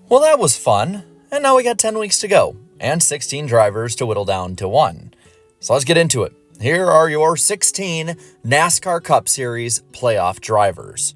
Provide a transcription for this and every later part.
Well, that was fun, and now we got 10 weeks to go, and 16 drivers to whittle down to 1. So let's get into it. Here are your 16 NASCAR Cup Series playoff drivers.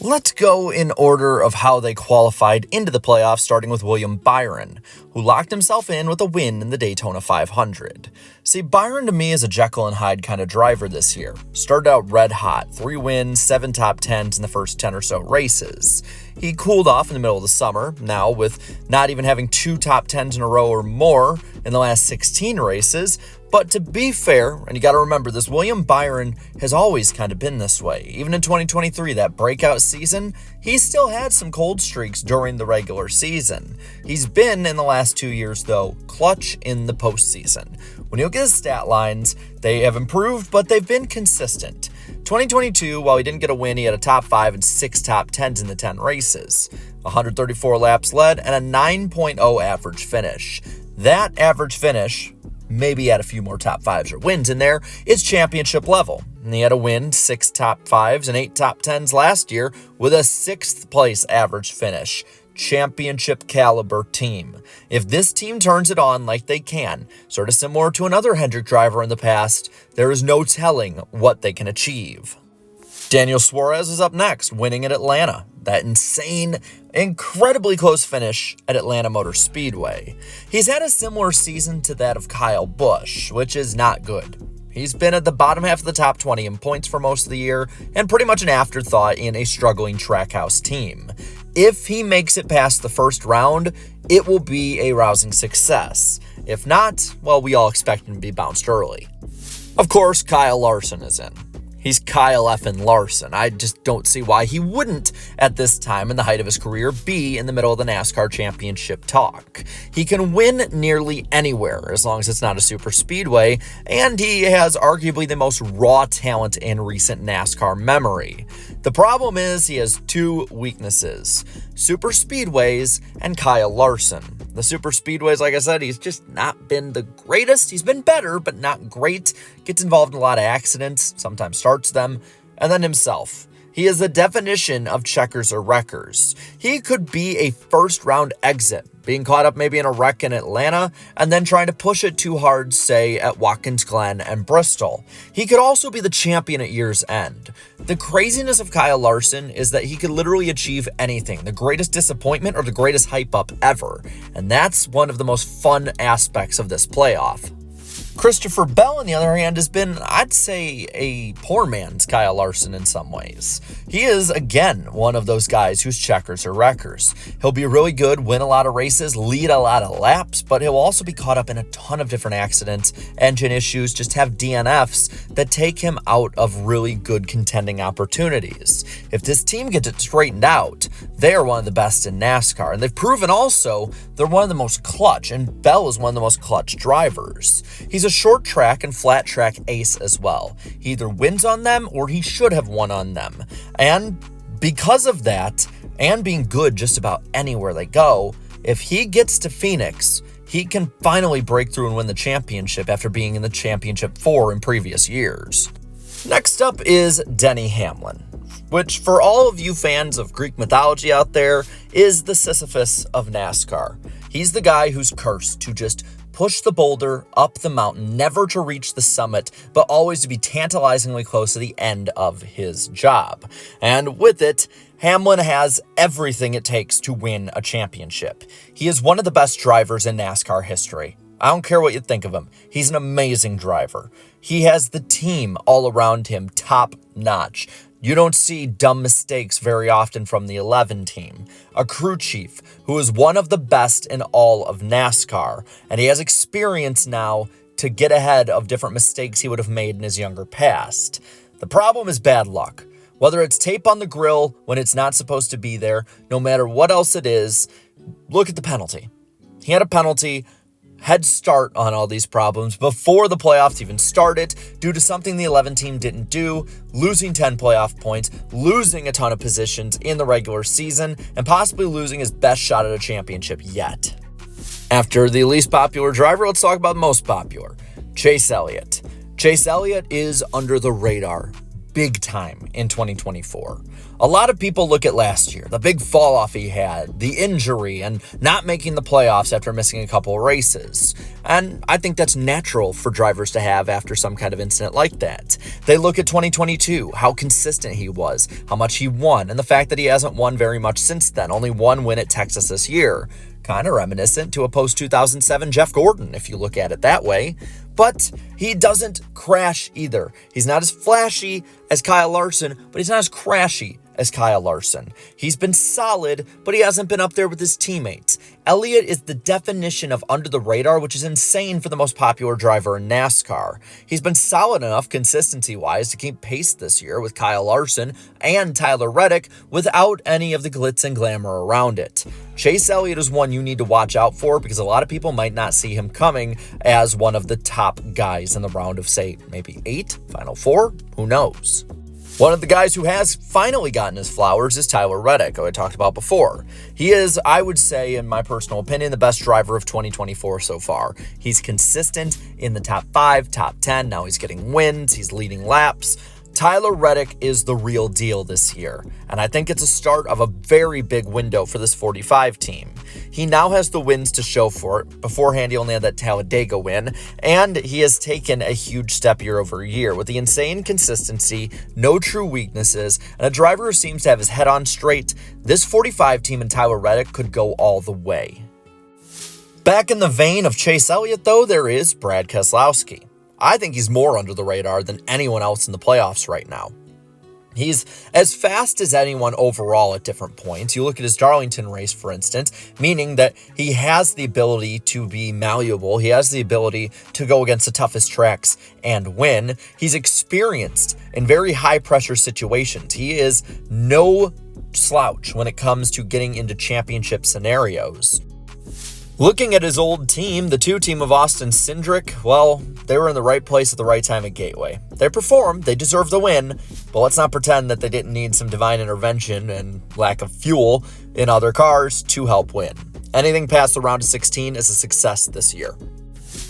Let's go in order of how they qualified into the playoffs, starting with William Byron, who locked himself in with a win in the Daytona 500. See, Byron to me is a Jekyll and Hyde kind of driver this year. Started out red hot, 3 wins, 7 top 10s in the first 10 or so races. He cooled off in the middle of the summer, now with not even having 2 top 10s in a row or more in the last 16 races. But to be fair, and you got to remember this, William Byron has always kind of been this way. Even in 2023, that breakout season, he still had some cold streaks during the regular season. He's been, in the last 2 years though, clutch in the postseason. When you look at his stat lines, they have improved, but they've been consistent. 2022, while he didn't get a win, he had a top 5 and 6 top 10s in the 10 races, 134 laps led, and a 9.0 average finish. That average finish, maybe add a few more top 5s or wins in there, is championship level. And he had a win, 6 top 5s and 8 top 10s last year with a 6th place average finish. Championship caliber team. If this team turns it on like they can, sort of similar to another Hendrick driver in the past, there is no telling what they can achieve. Daniel Suarez is up next, winning at Atlanta. That insane, incredibly close finish at Atlanta Motor Speedway. He's had a similar season to that of Kyle Busch, which is not good. He's been at the bottom half of the top 20 in points for most of the year, and pretty much an afterthought in a struggling Trackhouse team. If he makes it past the first round, it will be a rousing success. If not, well, we all expect him to be bounced early. Of course, Kyle Larson is in. He's Kyle effing Larson. I just don't see why he wouldn't, at this time in the height of his career, be in the middle of the NASCAR championship talk. He can win nearly anywhere, as long as it's not a super speedway, and he has arguably the most raw talent in recent NASCAR memory. The problem is he has 2 weaknesses: super speedways and Kyle Larson. The super speedways, like I said, he's just not been the greatest. He's been better, but not great. Gets involved in a lot of accidents, sometimes starts them. And then himself. He is the definition of checkers or wreckers. He could be a first-round exit, being caught up maybe in a wreck in Atlanta, and then trying to push it too hard, say, at Watkins Glen and Bristol. He could also be the champion at year's end. The craziness of Kyle Larson is that he could literally achieve anything, the greatest disappointment or the greatest hype-up ever. And that's one of the most fun aspects of this playoff. Christopher Bell, on the other hand, has been, I'd say, a poor man's Kyle Larson in some ways. He is, again, one of those guys who's checkers or wreckers. He'll be really good, win a lot of races, lead a lot of laps, but he'll also be caught up in a ton of different accidents, engine issues, just have DNFs that take him out of really good contending opportunities. If this team gets it straightened out, they are one of the best in NASCAR, and they've proven also they're one of the most clutch, and Bell is one of the most clutch drivers. He's a short track and flat track ace as well. He either wins on them or he should have won on them. And because of that, and being good just about anywhere they go, if he gets to Phoenix, he can finally break through and win the championship after being in the championship 4 in previous years. Next up is Denny Hamlin, which for all of you fans of Greek mythology out there is the Sisyphus of NASCAR. He's the guy who's cursed to just push the boulder up the mountain, never to reach the summit, but always to be tantalizingly close to the end of his job. And with it, Hamlin has everything it takes to win a championship. He is one of the best drivers in NASCAR history. I don't care what you think of him. He's an amazing driver. He has the team all around him top notch. You don't see dumb mistakes very often from the 11 team. A crew chief who is one of the best in all of NASCAR, and he has experience now to get ahead of different mistakes he would have made in his younger past. The problem is bad luck. Whether it's tape on the grill when it's not supposed to be there, no matter what else it is, look at the penalty. He had a penalty, head start on all these problems before the playoffs even started due to something the 11 team didn't do, losing 10 playoff points, losing a ton of positions in the regular season, and possibly losing his best shot at a championship yet. After the least popular driver, let's talk about the most popular, Chase Elliott. Chase Elliott is under the radar big time in 2024. A lot of people look at last year, the big fall off he had, the injury, and not making the playoffs after missing a couple of races. And I think that's natural for drivers to have after some kind of incident like that. They look at 2022, how consistent he was, how much he won, and the fact that he hasn't won very much since then, only one win at Texas this year. Kind of reminiscent to a post-2007 Jeff Gordon, if you look at it that way. But he doesn't crash either. He's not as flashy as Kyle Larson, but he's not as crashy as Kyle Larson. He's been solid, but he hasn't been up there with his teammates. Elliott is the definition of under the radar, which is insane for the most popular driver in NASCAR. He's been solid enough consistency-wise to keep pace this year with Kyle Larson and Tyler Reddick without any of the glitz and glamour around it. Chase Elliott is one you need to watch out for because a lot of people might not see him coming as one of the top guys in the round of, say, maybe 8, Final 4, who knows? One of the guys who has finally gotten his flowers is Tyler Reddick, who I talked about before. He is, I would say, in my personal opinion, the best driver of 2024 so far. He's consistent in the top 5, top 10. Now he's getting wins. He's leading laps. Tyler Reddick is the real deal this year, and I think it's a start of a very big window for this 45 team. He now has the wins to show for it. Beforehand, he only had that Talladega win, and he has taken a huge step year over year with the insane consistency, no true weaknesses, and a driver who seems to have his head on straight. This 45 team and Tyler Reddick could go all the way. Back in the vein of Chase Elliott, though, there is Brad Keselowski. I think he's more under the radar than anyone else in the playoffs right now. He's as fast as anyone overall at different points. You look at his Darlington race, for instance, meaning that he has the ability to be malleable. He has the ability to go against the toughest tracks and win. He's experienced in very high-pressure situations. He is no slouch when it comes to getting into championship scenarios. Looking at his old team, the 2 team of Austin Cindric, well, they were in the right place at the right time at Gateway. They performed, they deserved the win, but let's not pretend that they didn't need some divine intervention and lack of fuel in other cars to help win. Anything past the round of 16 is a success this year.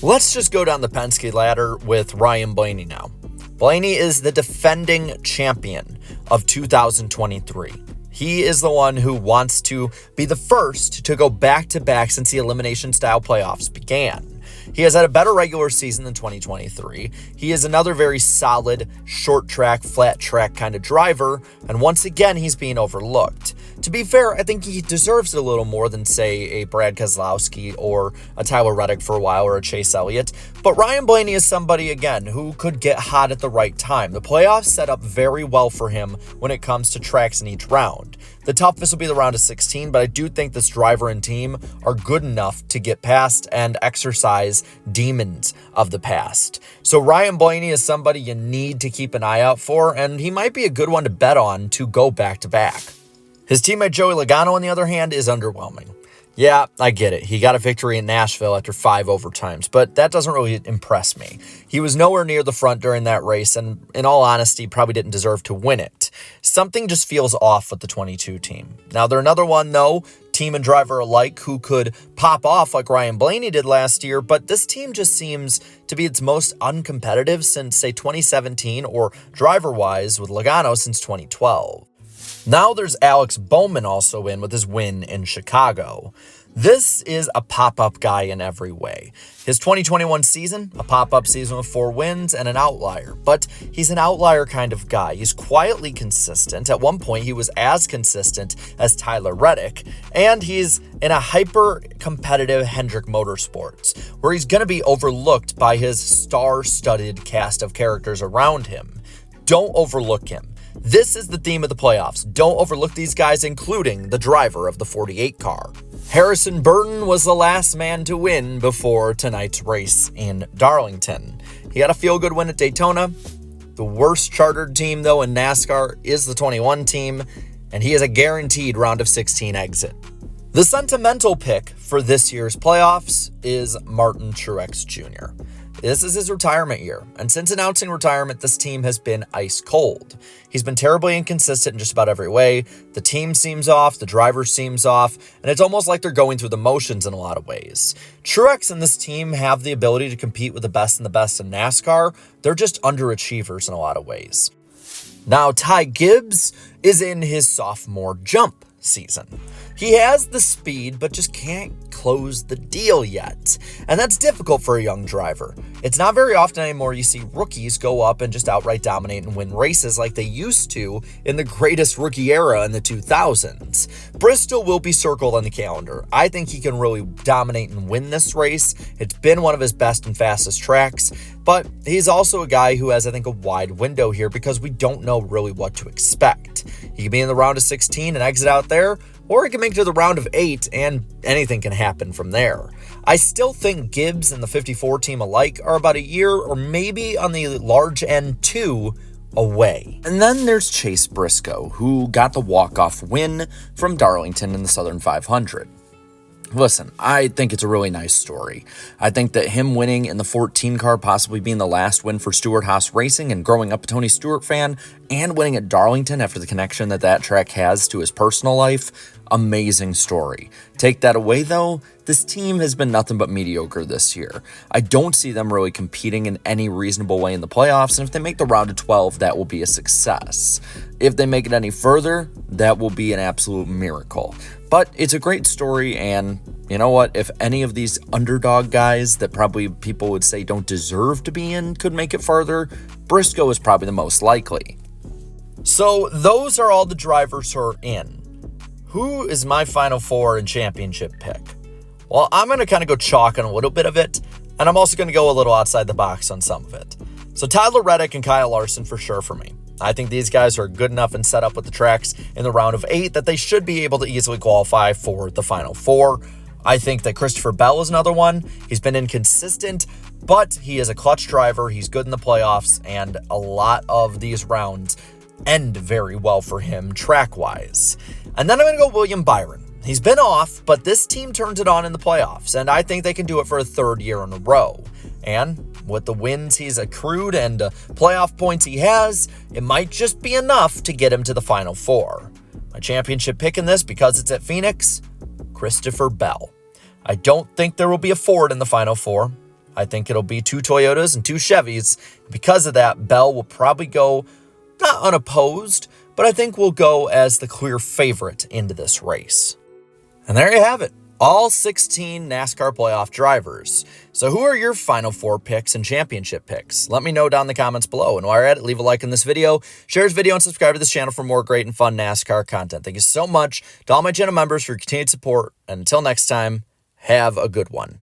Let's just go down the Penske ladder with Ryan Blaney now. Blaney is the defending champion of 2023. He is the one who wants to be the first to go back-to-back since the elimination-style playoffs began. He has had a better regular season than 2023. He is another very solid, short-track, flat-track kind of driver, and once again, he's being overlooked. To be fair, I think he deserves it a little more than, say, a Brad Keselowski or a Tyler Reddick for a while or a Chase Elliott. But Ryan Blaney is somebody, again, who could get hot at the right time. The playoffs set up very well for him when it comes to tracks in each round. The toughest will be the round of 16, but I do think this driver and team are good enough to get past and exercise demons of the past. So Ryan Blaney is somebody you need to keep an eye out for, and he might be a good one to bet on to go back-to-back. His teammate Joey Logano, on the other hand, is underwhelming. Yeah, I get it. He got a victory in Nashville after 5 overtimes, but that doesn't really impress me. He was nowhere near the front during that race, and in all honesty, probably didn't deserve to win it. Something just feels off with the 22 team. Now, they're another one, though, team and driver alike, who could pop off like Ryan Blaney did last year, but this team just seems to be its most uncompetitive since, say, 2017, or driver-wise with Logano since 2012. Now there's Alex Bowman also in with his win in Chicago. This is a pop-up guy in every way. His 2021 season, a pop-up season with 4 wins and an outlier. But he's an outlier kind of guy. He's quietly consistent. At one point, he was as consistent as Tyler Reddick. And he's in a hyper-competitive Hendrick Motorsports, where he's going to be overlooked by his star-studded cast of characters around him. Don't overlook him. This is the theme of the playoffs. Don't overlook these guys, including the driver of the 48 car. Harrison Burton was the last man to win before tonight's race in Darlington. He got a feel-good win at Daytona. The worst chartered team, though, in NASCAR is the 21 team, and he is a guaranteed round of 16 exit. The sentimental pick for this year's playoffs is Martin Truex Jr. This is his retirement year, and since announcing retirement, this team has been ice cold. He's been terribly inconsistent in just about every way. The team seems off, the driver seems off, and it's almost like they're going through the motions in a lot of ways. Truex and this team have the ability to compete with the best and the best in NASCAR. They're just underachievers in a lot of ways. Now, Ty Gibbs is in his sophomore jump season. He has the speed, but just can't close the deal yet. And that's difficult for a young driver. It's not very often anymore you see rookies go up and just outright dominate and win races like they used to in the greatest rookie era in the 2000s. Bristol will be circled on the calendar. I think he can really dominate and win this race. It's been one of his best and fastest tracks, but he's also a guy who has, I think, a wide window here because we don't know really what to expect. He could be in the round of 16 and exit out there, or he can make it to the round of 8 and anything can happen from there. I still think Gibbs and the 54 team alike are about a year or maybe on the large end 2 away. And then there's Chase Briscoe, who got the walk-off win from Darlington in the Southern 500. Listen, I think it's a really nice story. I think that him winning in the 14 car, possibly being the last win for Stewart-Haas Racing and growing up a Tony Stewart fan, and winning at Darlington after the connection that track has to his personal life, amazing story. Take that away though, this team has been nothing but mediocre this year. I don't see them really competing in any reasonable way in the playoffs, and if they make the round of 12, that will be a success. If they make it any further, that will be an absolute miracle. But it's a great story, and you know what? If any of these underdog guys that probably people would say don't deserve to be in could make it farther, Briscoe is probably the most likely. So those are all the drivers who are in. Who is my Final Four and championship pick? Well, I'm going to kind of go chalk on a little bit of it, and I'm also going to go a little outside the box on some of it. So Tyler Reddick and Kyle Larson for sure for me. I think these guys are good enough and set up with the tracks in the round of 8 that they should be able to easily qualify for the Final Four. I think that Christopher Bell is another one. He's been inconsistent, but he is a clutch driver. He's good in the playoffs, and a lot of these rounds end very well for him track-wise. And then I'm going to go William Byron. He's been off, but this team turns it on in the playoffs, and I think they can do it for a third year in a row. And with the wins he's accrued and playoff points he has, it might just be enough to get him to the Final Four. My championship pick in this, because it's at Phoenix, Christopher Bell. I don't think there will be a Ford in the Final Four. I think it'll be 2 Toyotas and 2 Chevys. Because of that, Bell will probably go not unopposed, but I think will go as the clear favorite into this race. And there you have it. All 16 NASCAR playoff drivers. So who are your Final Four picks and championship picks? Let me know down in the comments below. And while you're at it, leave a like on this video, share this video, and subscribe to this channel for more great and fun NASCAR content. Thank you so much to all my channel members for your continued support. And until next time, have a good one.